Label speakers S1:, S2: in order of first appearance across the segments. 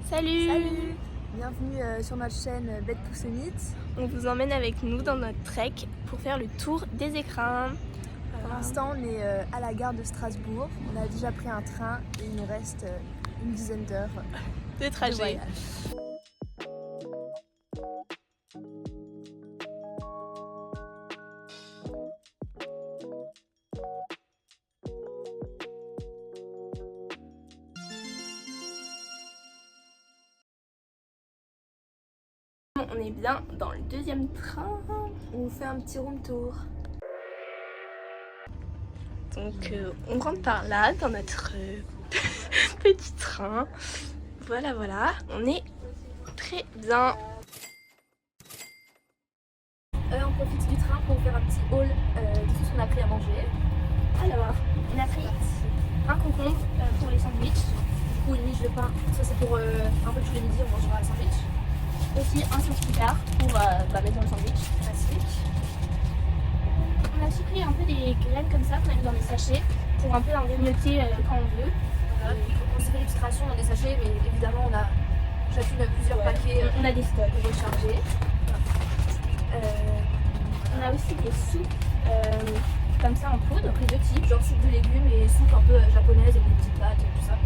S1: Salut,
S2: Salut. Bienvenue sur notre chaîne Bête pour Summit.
S1: On vous emmène avec nous dans notre trek pour faire le tour des écrins.
S2: Pour l'instant, on est à la gare de Strasbourg. On a déjà pris un train et il nous reste une dizaine d'heures
S1: de
S2: de
S1: trajet.
S2: voyage.
S1: On est bien dans le deuxième train.
S2: On fait un petit room tour.
S1: Donc on rentre par là dans notre petit train. Voilà, on est très bien.
S2: On profite du train pour faire un petit haul de tout ce qu'on a pris à manger.
S1: Alors, on a pris un concombre pour les sandwichs.
S2: Du coup, une miche de pain. Ça, c'est pour un peu tous les midis, on mangera un sandwich.
S1: Aussi un sauce-picard pour mettre dans le sandwich.
S2: Classique.
S1: On a aussi pris un peu des graines comme ça qu'on a mis dans des sachets pour un peu en grignoter quand on veut.
S2: Voilà. On s'est fait des petites rations dans des sachets, mais évidemment, on a chacune plusieurs paquets
S1: On a des stocks.
S2: rechargés.
S1: On a aussi des soupes comme ça en poudre.
S2: On a pris deux types, genre soupe de légumes et soupe un peu japonaise avec des petites pâtes et tout ça.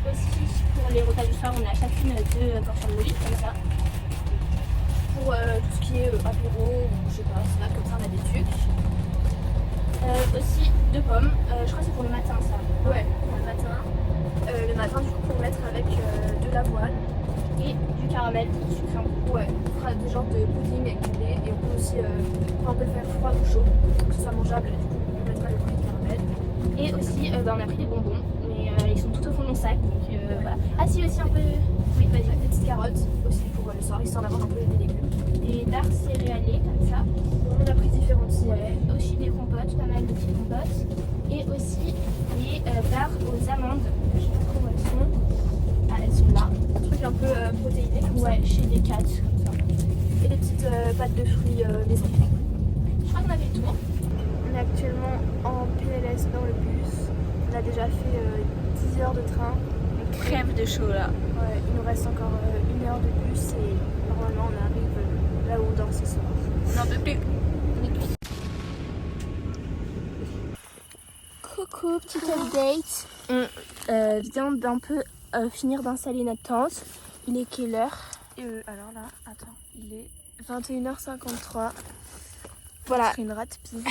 S1: Aussi pour les repas du soir, on a chacune deux portions de nouilles comme ça.
S2: Pour tout ce qui est apéro ou je sais pas, snack comme ça, on a des trucs.
S1: Aussi deux pommes. Je crois que c'est pour le matin ça.
S2: Ouais, le matin du coup pour mettre avec de l'avoine.
S1: Et du caramel sucré en poudre.
S2: Ouais, on fera des genres de pudding avec du lait et on peut aussi on peut le faire froid ou chaud pour que ce soit mangeable. Du coup on mettra le pudding caramel.
S1: Et aussi on a pris des bonbons, mais ils sont tout au fond de mon sac. Donc voilà. Ah si, aussi un peu. Oui, vas-y.
S2: Des petites carottes aussi pour le soir, histoire d'avoir un peu des légumes.
S1: Des dards céréaliers comme ça.
S2: On a pris différents types.
S1: Ouais. Aussi des compotes, pas mal de petites compotes. Et aussi des barres aux amandes. Je sais pas trop où elles sont. Ah, elles sont là.
S2: Un truc un peu protéiné comme ça.
S1: Ouais, chez des cats comme ça.
S2: Et des petites pâtes de fruits maison.
S1: Je crois qu'on a fait le tour.
S2: On est actuellement en PLS dans le bus. On a déjà fait 10 heures de train.
S1: On crève de chaud là.
S2: Ouais, il nous reste encore 1 heure de bus et normalement on arrive là où on dort ce soir.
S1: On n'en peut plus.
S2: On est cuit.
S1: Coucou, petite update. On vient d'un peu finir d'installer notre tente. Il est quelle heure?
S2: Alors là, attends, il est 21h53.
S1: Voilà.
S2: C'est une rate pile.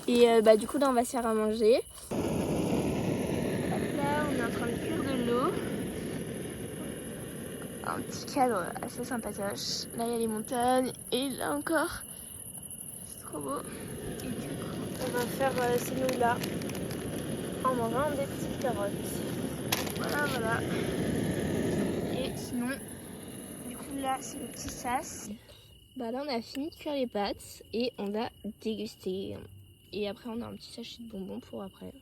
S1: Et du coup là on va se faire à manger. Là on est en train de cuire de l'eau. Un petit cadre assez sympatoche. Là il y a les montagnes et là encore. C'est trop beau. Et du coup
S2: On va faire ces nouilles-là en mangeant des petites carottes.
S1: voilà. Et sinon, du coup là c'est le petit sas. Bah là on a fini de cuire les pâtes et on va déguster. Et après on a un petit sachet de bonbons pour après.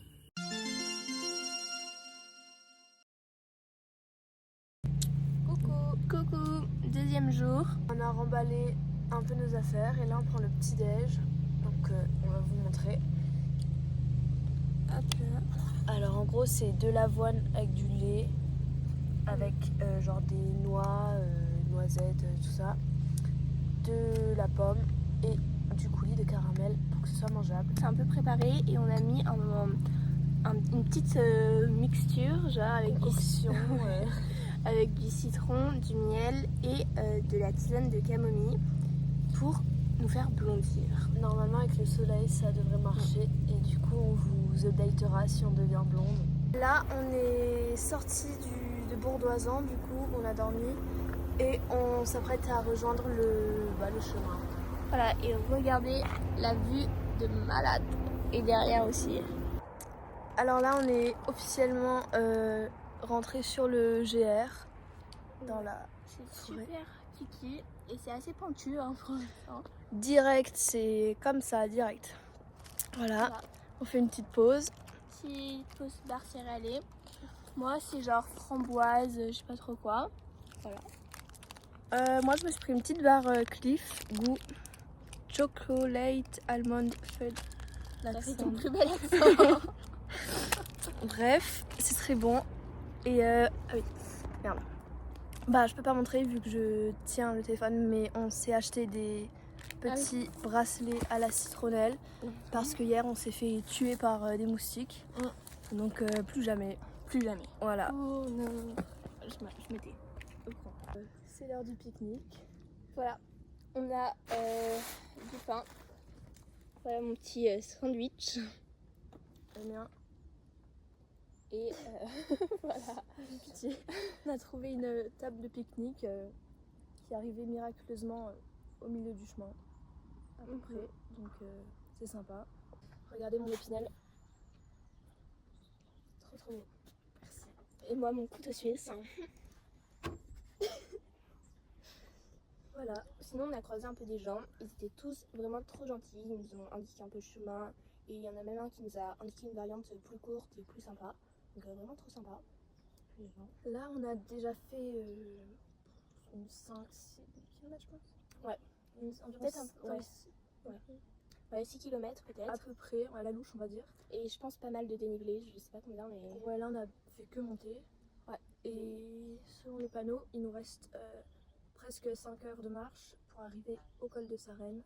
S1: Coucou, deuxième jour.
S2: On a remballé un peu nos affaires et là on prend le petit déj. Donc on va vous montrer.
S1: Hop là.
S2: Alors en gros c'est de l'avoine avec du lait, avec genre des noix, noisettes, tout ça, de la pomme et du coulis de caramel pour que ce soit mangeable.
S1: C'est un peu préparé et on a mis une petite mixture genre avec avec du citron, du miel et de la tisane de camomille pour nous faire blondir.
S2: Normalement avec le soleil ça devrait marcher et du coup on vous updatera si on devient blonde. Là on est sorti de Bourdoisan, du coup on a dormi et on s'apprête à rejoindre le chemin.
S1: Voilà, et regardez la vue de malade. Et derrière aussi.
S2: Alors là on est officiellement rentré sur le GR dans la
S1: C'est super kiki et c'est assez pentu hein, franchement.
S2: direct, c'est comme ça, direct. Voilà, on fait une petite pause.
S1: Petite pause barre céréalier. Moi c'est genre framboise, je sais pas trop quoi. Voilà.
S2: Moi je me suis pris une petite barre Cliff goût chocolate almond fudge.
S1: Ça fait ton plus bel accent.
S2: Bref, c'est très bon. Et ah oui, merde. Bah je peux pas montrer vu que je tiens le téléphone, mais on s'est acheté des petits bracelets à la citronnelle parce que hier on s'est fait tuer par des moustiques. Donc plus jamais.
S1: Plus jamais.
S2: Voilà.
S1: Oh non. Je m'étais au courant.
S2: C'est l'heure du pique-nique.
S1: Voilà. On a du pain. Voilà mon petit sandwich.
S2: Le mien.
S1: Et voilà.
S2: Pitié. On a trouvé une table de pique-nique qui arrivait miraculeusement au milieu du chemin. À peu près. Donc c'est sympa. Regardez mon épinal. Trop beau.
S1: Merci. Et moi mon couteau suisse.
S2: Voilà.
S1: Sinon on a croisé un peu des gens. Ils étaient tous vraiment trop gentils. Ils nous ont indiqué un peu le chemin. Et il y en a même un qui nous a indiqué une variante plus courte et plus sympa. Donc vraiment trop sympa.
S2: Là on a déjà fait 5-6 km je pense.
S1: Ouais. Peut-être un peu. Ouais, 6 km peut-être.
S2: À peu près, à la louche on va dire.
S1: Et je pense pas mal de dénivelé, je sais pas combien mais...
S2: Ouais, là on a fait que monter.
S1: Ouais.
S2: Et selon les panneaux, il nous reste presque 5 heures de marche pour arriver au col de Sarenne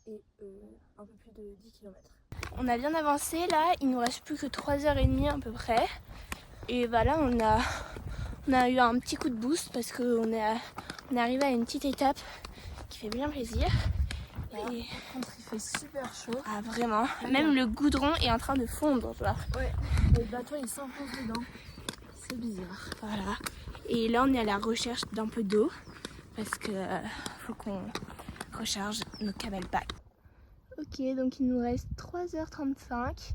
S2: et un peu plus de 10 km.
S1: On a bien avancé là, il nous reste plus que 3h30 à peu près. Et voilà, on a eu un petit coup de boost parce qu'on est arrivé à une petite étape qui fait bien plaisir.
S2: Et par contre il fait super chaud.
S1: Ah vraiment, même le goudron est en train de fondre, genre.
S2: Ouais, le bâton il s'enfonce dedans. C'est bizarre.
S1: Voilà. Et là on est à la recherche d'un peu d'eau parce que faut qu'on recharge nos camelbacks. Ok, donc il nous reste 3h35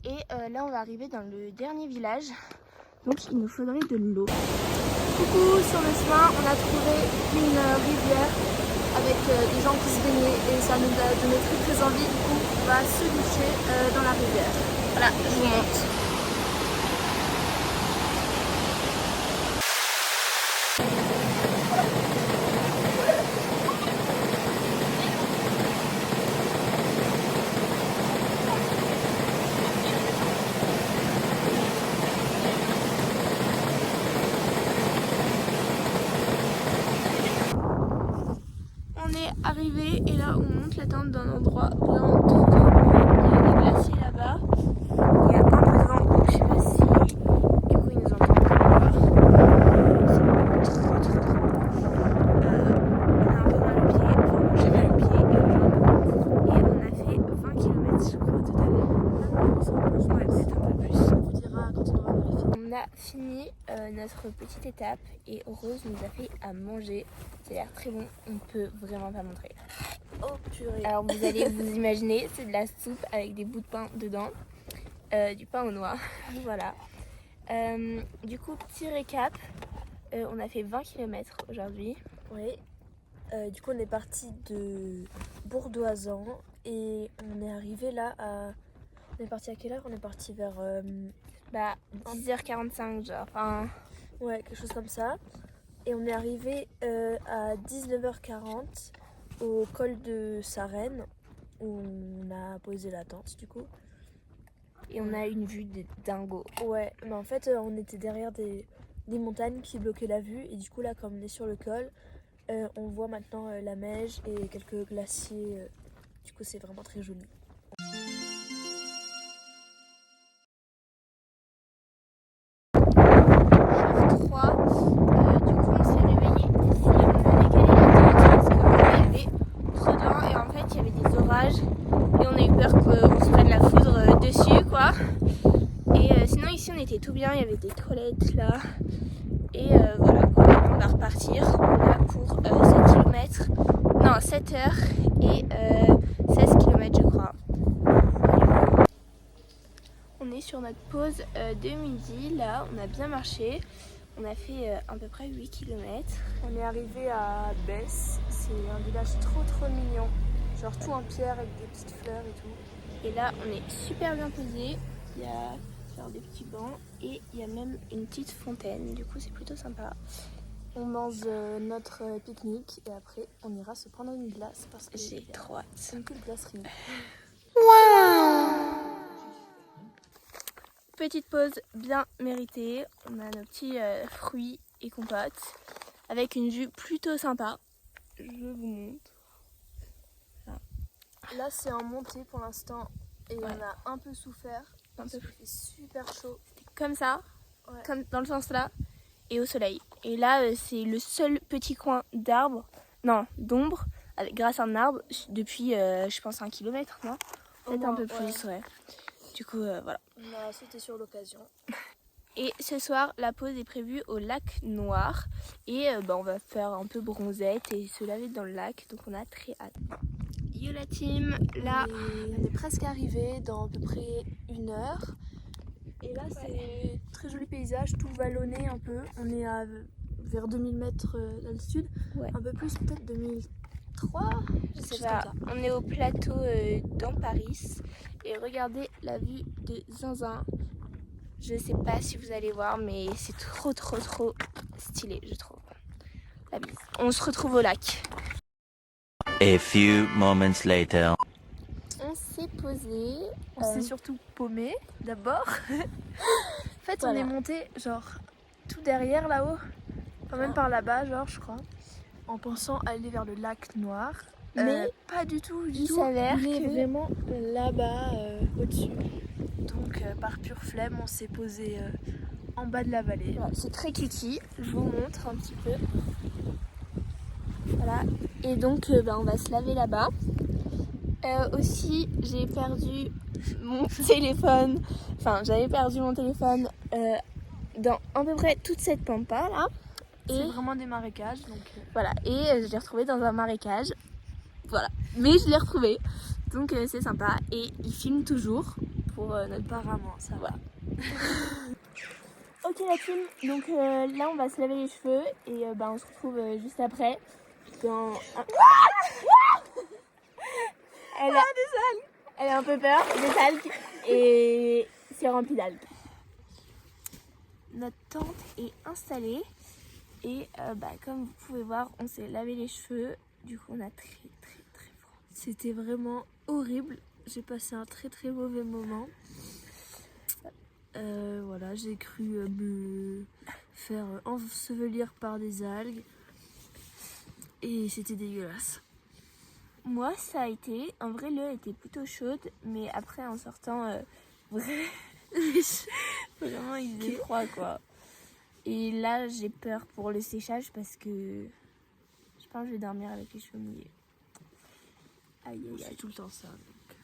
S1: et là on va arriver dans le dernier village, donc il nous faudrait de l'eau.
S2: Coucou, sur le chemin on a trouvé une rivière avec des gens qui se baignaient et ça nous a donné très envie, du coup on va se doucher dans la rivière.
S1: Voilà, je vous montre. On est arrivé et là on monte la tente dans un endroit vraiment trop beau. Il y a des glaciers là-bas. Il y a un peu de vent, donc je sais pas si du coup ils nous entendent pas. C'est trop beau. On a un peu mal au pied, enfin j'ai mal au pied et aux jambes. Et on a fait 20 km je crois au total. Ouais, peut-être un peu plus.
S2: On vous dira quand on aura vérifié.
S1: On a fini notre petite étape et Rose nous a fait à manger. Ça a l'air très bon, on peut vraiment pas montrer.
S2: Oh purée.
S1: Alors vous allez vous imaginer, c'est de la soupe avec des bouts de pain dedans, du pain aux noix, voilà. Du coup, petit récap, on a fait 20 km aujourd'hui.
S2: Oui. Du coup on est parti de Bourdoisan et on est arrivé là à... On est parti à quelle heure? On est parti vers...
S1: 10h45 genre, enfin...
S2: Ouais, quelque chose comme ça. Et on est arrivé à 19h40 au col de Sarenne où on a posé la tente du coup.
S1: Et on a une vue de dingo.
S2: Ouais, mais en fait on était derrière des montagnes qui bloquaient la vue et du coup là comme on est sur le col, on voit maintenant la Meije et quelques glaciers. Du coup c'est vraiment très joli.
S1: Du coup on s'est réveillé ici, on a décalé la tente parce qu'il y avait trop de vent et en fait il y avait des orages et on a eu peur qu'on se prenne la foudre dessus quoi. Et sinon ici on était tout bien, il y avait des toilettes là et voilà quoi. On va repartir là pour 7 km, non 7 heures et 16 km je crois. On est sur notre pause de midi, là on a bien marché. On a fait à peu près 8 km.
S2: On est arrivé à Besse, c'est un village trop mignon. Genre tout en pierre avec des petites fleurs et tout.
S1: Et là on est super bien posé. Il y a genre des petits bancs et il y a même une petite fontaine. Du coup c'est plutôt sympa.
S2: On mange notre pique-nique et après on ira se prendre une glace parce que
S1: j'ai trop hâte.
S2: C'est une petite glacerie.
S1: Waouh! Petite pause bien méritée. On a nos petits fruits et compotes avec une vue plutôt sympa. Je vous montre.
S2: Là c'est en montée pour l'instant et
S1: Ouais.
S2: on a un peu souffert.
S1: Un peu
S2: Il fait super chaud.
S1: comme ça,
S2: Ouais.
S1: comme dans le sens là, et au soleil. Et là, c'est le seul petit coin d'ombre, grâce à un arbre, depuis, je pense, 1 kilomètre, non? Peut-être un peu plus, ouais. Du coup, voilà.
S2: On a sauté sur l'occasion.
S1: Et ce soir, la pause est prévue au lac Noir. Et on va faire un peu bronzette et se laver dans le lac. Donc on a très hâte. Yo la team, là...
S2: On est presque arrivé dans à peu près 1 heure. Et là c'est très joli paysage, tout vallonné un peu. On est vers 2000 mètres d'altitude.
S1: Ouais.
S2: Un peu plus, peut-être 2003. Je sais
S1: Voilà,
S2: pas.
S1: on est au plateau dans Paris. Et regardez la vue de Zinzin. Je sais pas si vous allez voir, mais c'est trop stylé, je trouve. La bise. On se retrouve au lac.
S3: A few moments later.
S1: On s'est posé.
S2: On s'est surtout paumé d'abord. En fait,
S1: Voilà.
S2: on est monté genre tout derrière là-haut, enfin même par là-bas, genre je crois, en pensant aller vers le lac Noir.
S1: Mais
S2: pas du tout,
S1: il s'avère
S2: il est
S1: que-
S2: vraiment là-bas au-dessus. Donc par pure flemme, on s'est posé en bas de la vallée.
S1: Voilà, c'est très kiki. Je vous montre un petit peu. Voilà. Et donc, on va se laver là-bas. Aussi, j'ai perdu mon téléphone. Enfin, j'avais perdu mon téléphone dans à peu près toute cette pampa là.
S2: C'est
S1: Et
S2: vraiment des marécages, donc
S1: voilà. Et je l'ai retrouvé dans un marécage. Voilà. Mais je l'ai retrouvé. Donc c'est sympa. Et il filme toujours pour notre part.
S2: apparemment ça va.
S1: Voilà. Ok la team, donc là on va se laver les cheveux et on se retrouve juste après dans elle a des algues. Elle a un peu peur des algues et c'est rempli d'algues. Notre tente est installée et comme vous pouvez voir on s'est lavé les cheveux, du coup on a très froid.
S2: C'était vraiment horrible. J'ai passé un très mauvais moment. Voilà, j'ai cru me faire ensevelir par des algues et c'était dégueulasse.
S1: Moi ça a été, en vrai l'eau était plutôt chaude mais après en sortant vraiment il faisait froid quoi. Et là j'ai peur pour le séchage parce que je pense que je vais dormir avec les cheveux mouillés. Aïe aïe
S2: C'est
S1: aïe.
S2: tout le temps ça, donc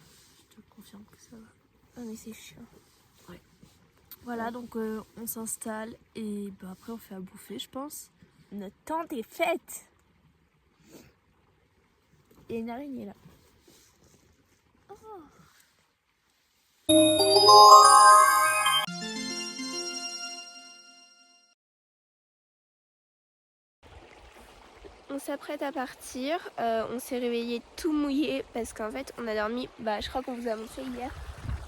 S2: je te confirme que ça va.
S1: Oh, mais c'est chiant.
S2: Voilà, donc on s'installe et après on fait à bouffer, je pense.
S1: Notre tente est faite. Il y a une araignée là. On s'apprête à partir. On s'est réveillé tout mouillé parce qu'en fait on a dormi, je crois qu'on vous a montré hier,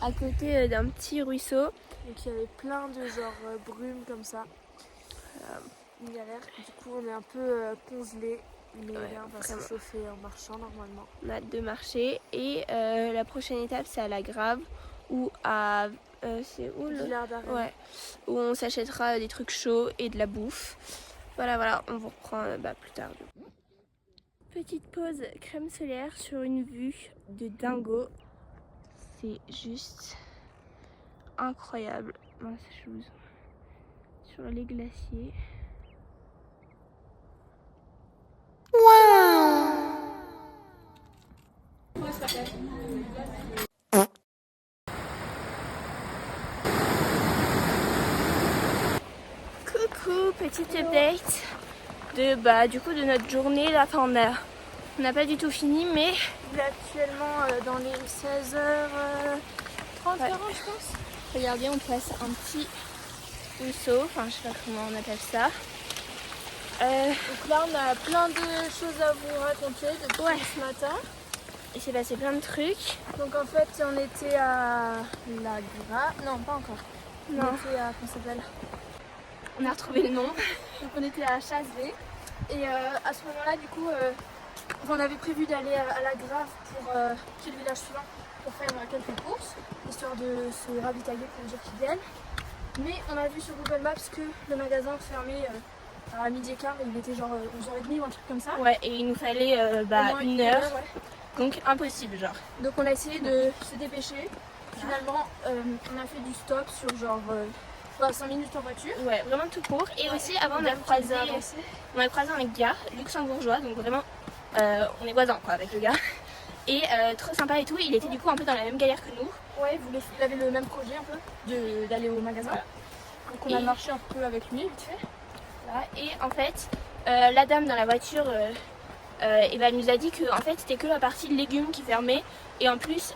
S1: à côté d'un petit ruisseau.
S2: Donc il y avait plein de brumes comme ça. Une galère. Du coup on est un peu congelé, mais
S1: Ouais,
S2: là on va
S1: vraiment.
S2: se chauffer en marchant normalement.
S1: On a hâte de marcher et la prochaine étape c'est à la Grave ou à c'est où le...
S2: Villard d'Arène.
S1: Ouais, où on s'achètera des trucs chauds et de la bouffe. Voilà, on vous reprend plus tard. Petite pause crème solaire sur une vue de dingo. C'est juste incroyable. Sur les glaciers. Coucou, petite update de notre journée là. Enfin, on n'a pas du tout fini, mais
S2: Il est actuellement dans les 16h30,
S1: Ouais.
S2: 40 je pense.
S1: regardez, on passe un petit ruisseau. Enfin, je sais pas comment on appelle ça.
S2: Donc là on a plein de choses à vous raconter depuis ce matin.
S1: Il s'est passé plein de trucs.
S2: Donc en fait on était à la Grave. Non, pas encore.
S1: Non.
S2: On était à, comment ça s'appelle?
S1: On a retrouvé le nom.
S2: Donc on était à Chasselet. Et à ce moment-là du coup on avait prévu d'aller à la Grave pour qui est le village suivant pour faire quelques courses, histoire de se ravitailler pour les jours qui viennent. Mais on a vu sur Google Maps que le magasin fermait à midi et quart, il était genre 11h30 ou un truc comme ça.
S1: Ouais, et il nous fallait une heure,
S2: ouais.
S1: donc impossible genre.
S2: Donc on a essayé de se dépêcher. Finalement, on a fait du stop sur genre 5 minutes en voiture.
S1: Ouais, vraiment tout court. Et aussi avant on a croisé un gars luxembourgeois, donc vraiment on est voisins quoi avec le gars. Et trop sympa et tout, il était du coup un peu dans la même galère que nous.
S2: Ouais, il avait le même projet un peu d'aller au magasin. Voilà. Donc on a marché un peu avec lui vite fait.
S1: Voilà. Et en fait, la dame dans la voiture elle nous a dit que en fait c'était que la partie légumes qui fermait. Et en plus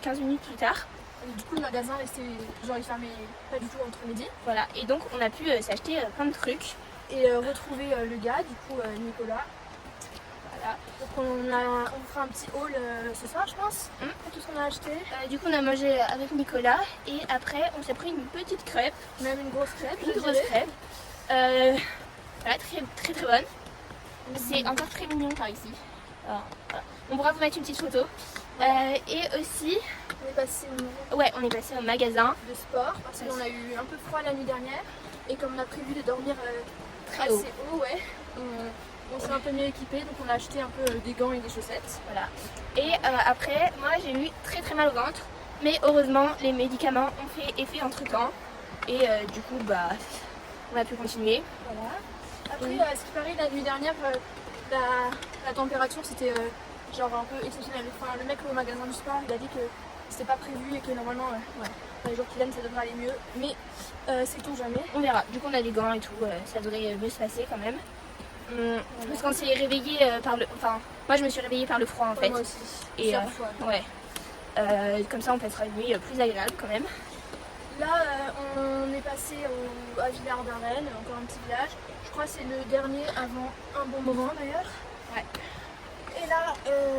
S1: 15 minutes plus tard.
S2: Et du coup le magasin restait, genre il fermait pas du tout entre midi.
S1: Voilà, et donc on a pu s'acheter plein de trucs.
S2: Et retrouver le gars, du coup Nicolas. Voilà. Donc on fera un petit haul ce soir je pense, tout ce qu'on a acheté.
S1: Du coup on a mangé avec Nicolas et après on s'est pris une petite crêpe.
S2: Même une grosse crêpe.
S1: Une grosse crêpe. Voilà, très très bonne. C'est encore très mignon par ici. Alors, voilà. On pourra vous mettre une petite photo. Et aussi,
S2: on est passé
S1: au magasin
S2: de sport parce qu'on a eu un peu froid la nuit dernière et comme on a prévu de dormir
S1: très
S2: assez haut, ouais, on s'est un peu mieux équipé, donc on a acheté un peu des gants et des chaussettes.
S1: Voilà. Et après, moi j'ai eu très très mal au ventre, mais heureusement les médicaments ont fait effet entre temps et du coup on a pu continuer.
S2: Voilà. Après, ce qui paraît la nuit dernière, la température c'était genre un peu exceptionnel. Enfin, le mec au magasin du sport il a dit que c'était pas prévu et que normalement dans les jours qui viennent ça devrait aller mieux, mais sait-on jamais.
S1: On verra. Du coup on a des gants et tout, ça devrait mieux se passer quand même. Parce qu'on s'est réveillé par le... Enfin, moi je me suis réveillée par le froid en fait.
S2: Moi aussi.
S1: Et ouais. Comme ça on passera une nuit plus agréable quand même.
S2: Là on est passé à Villard d'Arène, encore un petit village. Je crois que c'est le dernier avant un bon moment d'ailleurs.
S1: Ouais.
S2: Et là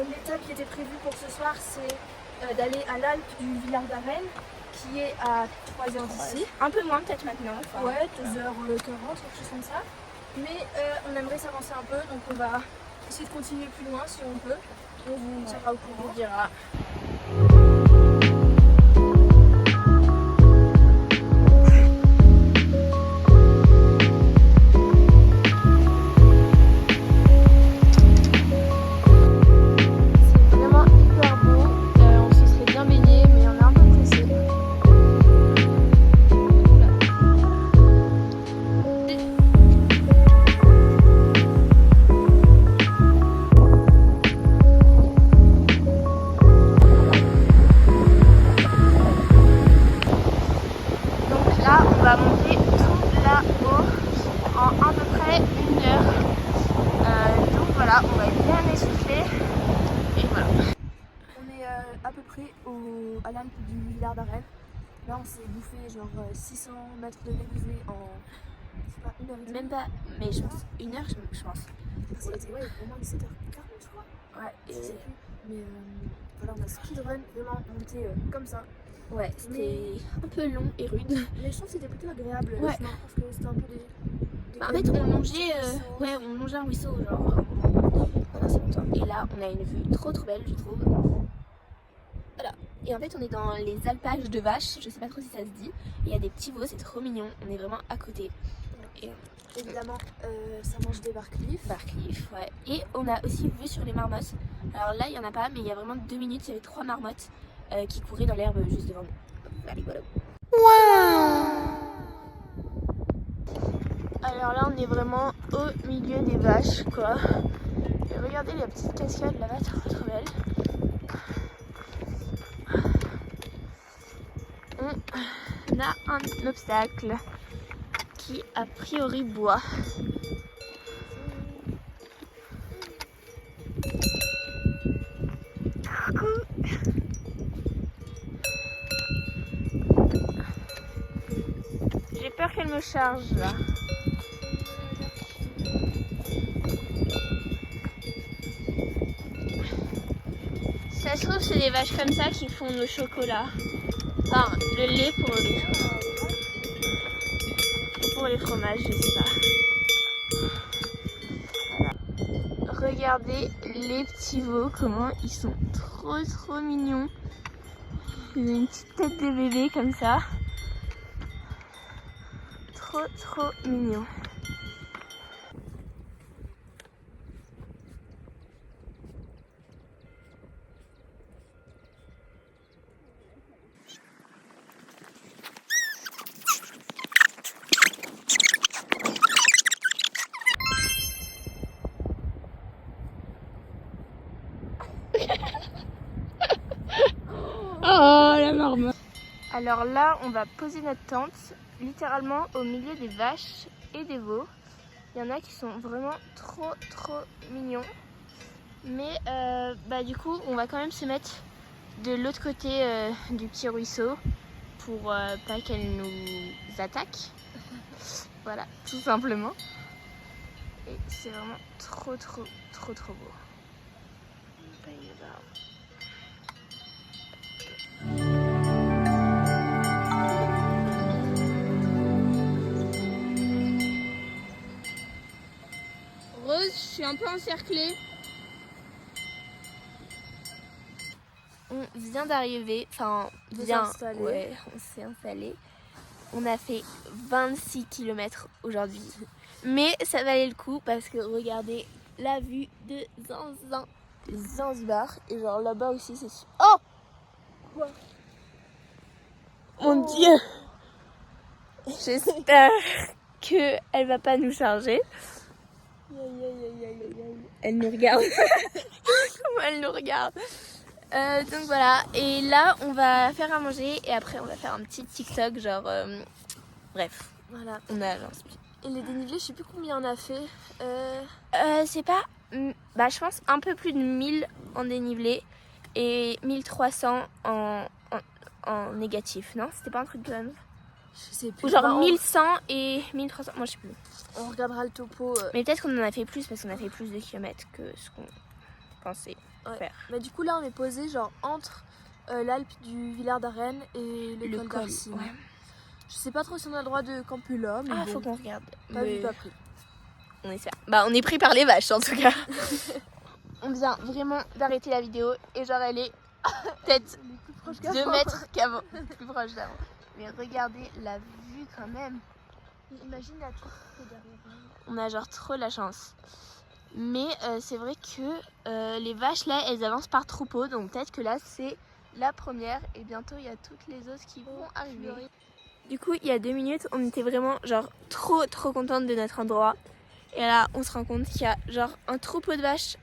S2: l'étape qui était prévue pour ce soir c'est d'aller à l'Alpe du Villard d'Arène qui est à 3h d'ici.
S1: Un peu moins peut-être maintenant. Enfin,
S2: ouais, 2h40, quelque chose comme ça. Mais on aimerait s'avancer un peu, donc on va essayer de continuer plus loin si on peut. On vous tiendra au courant.
S1: On dira.
S2: C'est vraiment hyper beau. On se serait bien baigné, mais on est un peu pressé.
S1: On va monter tout là-haut en à peu près 1 heure. Donc voilà, on va être bien essoufflé. Et voilà.
S2: On est à peu près à l'Alpe du Villard d'Arène. Là on s'est bouffé genre 600 mètres de dénivelé en je sais pas, 1h30.
S1: Même pas, mais je pense 1 heure, je pense.
S2: C'était au moins 17h40 je crois. Ouais, je sais plus. Mais voilà, on a speedrun vraiment monté comme ça.
S1: Ouais, c'était un peu long et rude.
S2: Mais je trouve que c'était plutôt agréable le
S1: ouais.
S2: chemin parce que c'était un peu des
S1: en fait on longeait un ruisseau genre pendant assez longtemps. Et là on a une vue trop belle je trouve. Voilà. Et en fait on est dans les alpages de vaches, je sais pas trop si ça se dit. Il y a des petits veaux, c'est trop mignon, on est vraiment à côté. Et
S2: évidemment ça mange des barcliffs.
S1: Barcliffs, ouais. Et on a aussi vu sur les marmottes. Alors là il y en a pas mais il y a vraiment 2 minutes, il y avait 3 marmottes qui couraient dans l'herbe juste devant nous. Allez voilà. Alors là on est vraiment au milieu des vaches quoi. Et regardez la petite cascade là-bas, trop belle. On a un obstacle qui a priori boit. J'ai peur qu'elle me charge là. Ça se trouve c'est des vaches comme ça qui font le chocolat. Enfin, le lait pour les fromages, je sais pas. Voilà. regardez les petits veaux, comment ils sont trop mignons. Ils ont une petite tête de bébé comme ça. Trop mignons.
S2: Oh la marmotte.
S1: Alors là, on va poser notre tente littéralement au milieu des vaches et des veaux. Il y en a qui sont vraiment trop mignons. Mais du coup, on va quand même se mettre de l'autre côté du petit ruisseau pour pas qu'elles nous attaquent. Voilà, tout simplement. Et c'est vraiment trop beau. Rose, je suis un peu encerclée. On vient d'arriver, enfin, on s'est installé. On a fait 26 km aujourd'hui. Mais ça valait le coup parce que regardez la vue de Zanzibar. Et genre là-bas aussi, c'est... Oh! Quoi? Mon Dieu! J'espère qu'elle va pas nous charger. Elle nous regarde. Comment elle nous regarde? Donc voilà, et là on va faire à manger et après on va faire un petit TikTok genre bref,
S2: Voilà.
S1: on a lancé.
S2: Et les dénivelés, je sais plus combien on a fait.
S1: C'est pas, je pense un peu plus de 1000 en dénivelé et 1300 en négatif, non? C'était pas un truc de même?
S2: Je sais plus.
S1: Ou genre 1100 et 1300, moi je sais plus.
S2: On regardera le topo.
S1: Mais peut-être qu'on en a fait plus parce qu'on a fait plus de kilomètres que ce qu'on pensait faire.
S2: Mais du coup là on est posé genre entre l'Alpe du Villard d'Arène et le col d'Arsine.
S1: Ouais.
S2: Je sais pas trop si on a le droit de camper là, mais
S1: Faut qu'on regarde.
S2: pas vu, pas pris.
S1: On espère. On est pris par les vaches en tout cas. On vient vraiment d'arrêter la vidéo et genre elle est peut-être 2 mètres qu'avant, plus proche d'avant. Mais regardez la vue quand même.
S2: Imagine la tour qui est derrière.
S1: On a genre trop la chance. Mais c'est vrai que les vaches là, elles avancent par troupeau, donc peut-être que là c'est la première et bientôt il y a toutes les autres qui vont arriver. Du coup, il y a 2 minutes, on était vraiment genre trop contente de notre endroit. Et là, on se rend compte qu'il y a genre un troupeau de vaches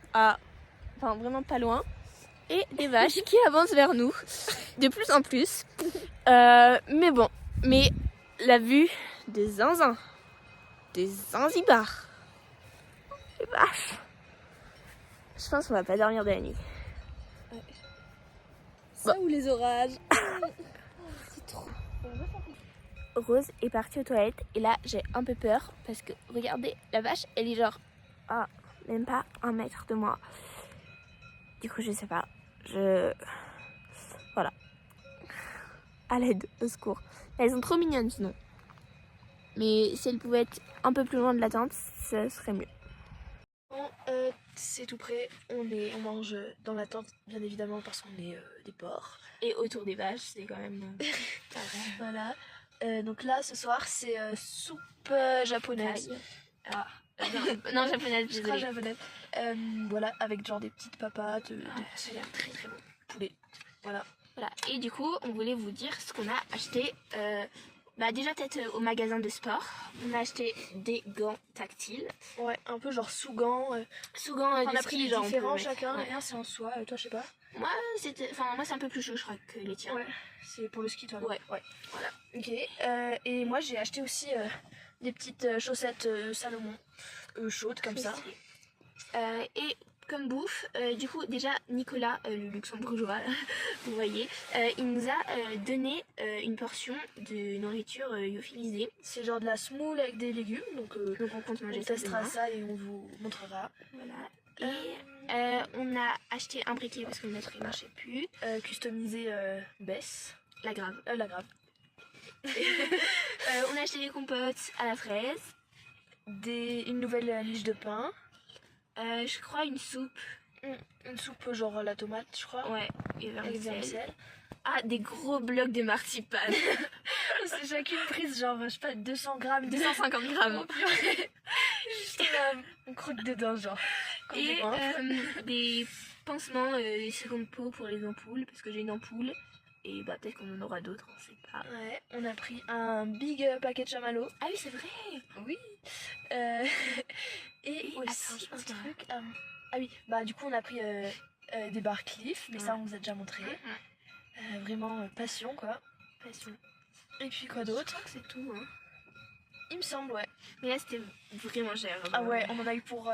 S1: vraiment pas loin et des vaches qui avancent vers nous de plus en plus. Mais la vue des zinzins, des Zanzibar. Les vaches. Je pense qu'on va pas dormir de la nuit.
S2: Ouais. Ça ou les orages. C'est trop.
S1: Rose est partie aux toilettes et là j'ai un peu peur parce que regardez, la vache elle est genre même pas 1 mètre de moi. Du coup je sais pas. Voilà. À l'aide, au secours. Elles sont trop mignonnes sinon. Mais si elles pouvaient être un peu plus loin de la tente, ça serait mieux.
S2: Bon, c'est tout prêt. On mange dans la tente, bien évidemment, parce qu'on est des porcs.
S1: Et autour des vaches, c'est quand même
S2: Voilà. Donc là, ce soir, c'est soupe japonaise.
S1: non, japonaise,
S2: Je crois
S1: désolée.
S2: japonaise. Voilà, avec genre des petites papates, des
S1: Ça a l'air très bon.
S2: poulets. Voilà.
S1: Voilà. Et du coup, on voulait vous dire ce qu'on a acheté. Déjà peut-être au magasin de sport. On a acheté des gants tactiles.
S2: Ouais, un peu genre sous-gants.
S1: Sous-gants
S2: On a pris des
S1: genre
S2: différents
S1: on peut
S2: chacun.
S1: mettre.
S2: Rien, c'est en soie. Toi, je sais pas.
S1: Moi, c'est un peu plus chaud, je crois, que les tiens.
S2: Ouais, c'est pour le ski, toi.
S1: Ouais.
S2: Voilà. Ok. Et moi, j'ai acheté aussi des petites chaussettes Salomon chaudes comme ça.
S1: Et comme bouffe, du coup, déjà, Nicolas, le luxembourgeois, vous voyez, il nous a donné une portion de nourriture lyophilisée.
S2: C'est genre de la semoule avec des légumes. Donc
S1: on compte manger
S2: on
S1: ça
S2: testera
S1: demain.
S2: ça et on vous montrera.
S1: Voilà. Et on a acheté un briquet parce que le nôtre il marchait plus.
S2: Customisé Bess.
S1: La grave.
S2: La grave.
S1: On a acheté des compotes à la fraise.
S2: Une nouvelle niche de pain.
S1: Je crois une soupe.
S2: Une soupe genre la tomate, je crois.
S1: Ouais, et
S2: Avec vermicelle.
S1: Ah, des gros blocs de marzipan.
S2: C'est chacune prise genre, je sais pas, 200 grammes,
S1: 250 grammes.
S2: Juste on croque dedans genre. Comme
S1: Et
S2: des gaufres.
S1: des pansements, les secondes peaux pour les ampoules, parce que j'ai une ampoule. Et bah peut-être qu'on en aura d'autres, on sait pas.
S2: Ouais, on a pris un big paquet de chamallows.
S1: Ah oui, c'est vrai.
S2: Oui. Et aussi
S1: attends, je pense
S2: un
S1: qu'il y a-
S2: truc. Ah oui, bah du coup on a pris des barres Cliff, mais ça on vous a déjà montré. Vraiment passion quoi.
S1: Passion.
S2: Et puis quoi
S1: Je
S2: d'autre?
S1: crois que c'est tout, hein.
S2: Il me semble, ouais.
S1: Mais là, c'était vraiment cher.
S2: Ah ouais, on en a eu pour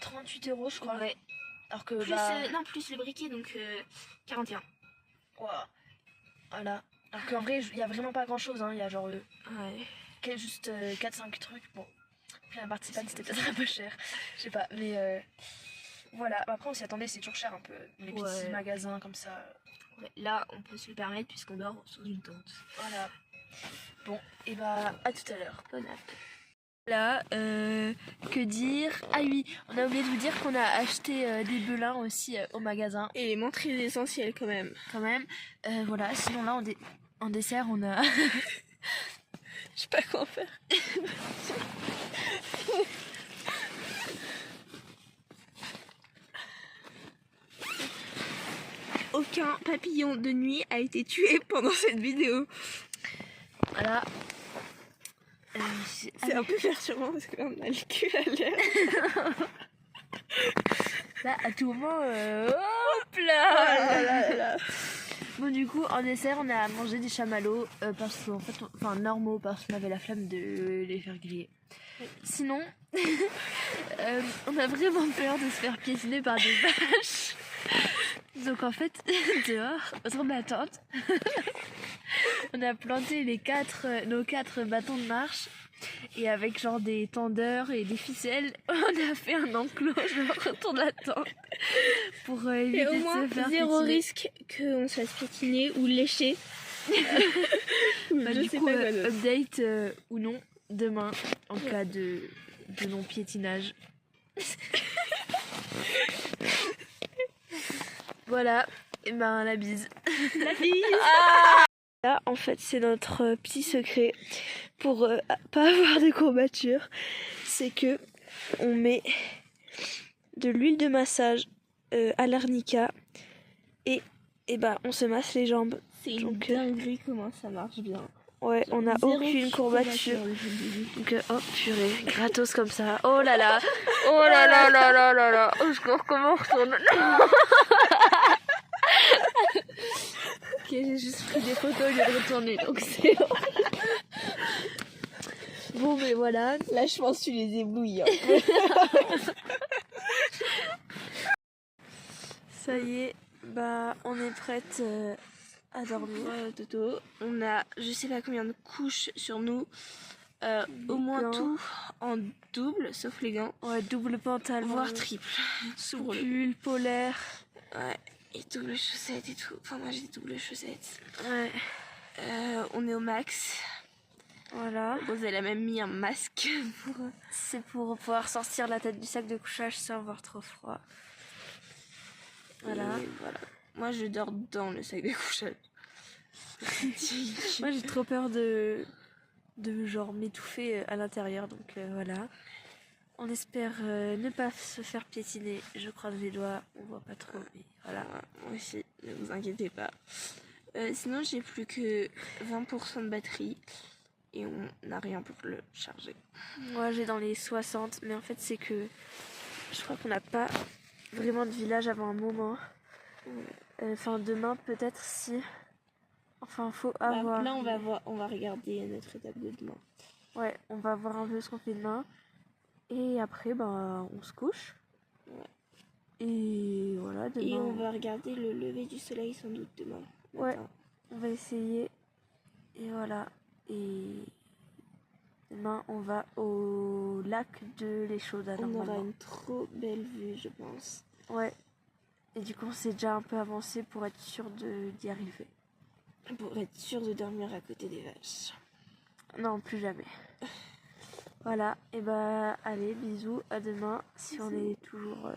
S2: 38 € je crois.
S1: Ouais.
S2: Alors que
S1: Plus, non, plus le briquet, donc 41.
S2: Wow. Voilà. Alors qu'en vrai, il y a vraiment pas grand chose, hein. Il y a genre
S1: Ouais.
S2: juste 4-5 trucs. Bon, puis la marzipan c'était peut-être un peu cher. Je sais pas, mais voilà. Après, on s'y attendait, c'est toujours cher un peu. Les petits magasins comme ça.
S1: Ouais. Là, on peut se le permettre puisqu'on dort sous une tente.
S2: Voilà. Bon, et bah, à tout à l'heure.
S1: Bon app.
S2: Là, que dire? Ah oui, on a oublié de vous dire qu'on a acheté des belins aussi au magasin.
S1: Et les montres essentielles quand même.
S2: Quand même. Voilà, sinon là, en dessert, on a...
S1: Je sais pas quoi en faire. Aucun papillon de nuit a été tué pendant cette vidéo.
S2: Voilà.
S1: C'est un peu perturbant parce que là on a le cul à l'air.
S2: Là, à tout moment, hop là, Bon, du coup, en dessert, on a mangé des chamallows parce qu'en fait, enfin normaux parce qu'on avait la flemme de les faire griller. Sinon, on a vraiment peur de se faire piétiner par des vaches. Donc en fait, dehors, autour de la tente, on a planté nos 4 bâtons de marche. Et avec genre des tendeurs et des ficelles, on a fait un enclos genre autour de la tente pour éviter
S1: Et au
S2: de
S1: moins
S2: se faire
S1: zéro
S2: piétiner.
S1: risque qu'on se fasse piétiner ou lécher.
S2: Bah,
S1: Je
S2: du
S1: sais
S2: coup,
S1: pas quoi d'autre.
S2: update ou non demain en cas de non piétinage. Voilà, et ben la bise.
S1: La bise. Là, en fait, c'est notre petit secret pour pas avoir de courbatures. C'est que on met de l'huile de massage à l'arnica et ben on se masse les jambes.
S2: C'est
S1: une
S2: dinguerie comment ça marche bien.
S1: Ouais, on n'a aucune courbature. Donc, oh purée, gratos comme ça. Oh là là, oh là là là là là là. Oh, je cours, comment on retourne?
S2: Ok, j'ai juste pris des photos au lieu de retourner, donc c'est bon.
S1: Bon, mais voilà. Là, je pense que tu les éblouis. Hein. Ça y est, bah, on est prête à dormir. Toto. On a je sais pas combien de couches sur nous. Au moins tout en double, sauf les gants.
S2: Ouais, double pantalon,
S1: Voire triple.
S2: pull polaire.
S1: Ouais, et double chaussettes et tout. Enfin, moi j'ai des doubles chaussettes.
S2: Ouais,
S1: On est au max.
S2: voilà.
S1: Rose, elle a même mis un masque pour.
S2: C'est pour pouvoir sortir la tête du sac de couchage sans avoir trop froid. Voilà.
S1: Et voilà. Moi je dors dans le sac de couchage.
S2: Moi j'ai trop peur de genre m'étouffer à l'intérieur, donc voilà. On espère ne pas se faire piétiner. Je croise les doigts, on voit pas trop, mais voilà.
S1: Moi aussi, ne vous inquiétez pas. Sinon, j'ai plus que 20% de batterie et on n'a rien pour le charger.
S2: Moi j'ai dans les 60, mais en fait c'est que je crois qu'on n'a pas vraiment de village avant un moment. Enfin demain peut-être si. Enfin faut avoir.
S1: Là, on va regarder notre étape de demain.
S2: Ouais, on va voir un peu ce qu'on fait demain. Et après, ben, on se couche.
S1: Ouais.
S2: Et voilà, demain.
S1: Et on va regarder le lever du soleil sans doute demain.
S2: Ouais,
S1: matin.
S2: on va essayer. Et voilà. Et demain, on va au lac de l'Échauda
S1: On aura
S2: normalement.
S1: une trop belle vue, je pense.
S2: Ouais. Et du coup, on s'est déjà un peu avancé pour être sûr d'y arriver.
S1: Pour être sûr de dormir à côté des vaches.
S2: Non, plus jamais. Voilà, et bah allez, bisous, à demain si on est toujours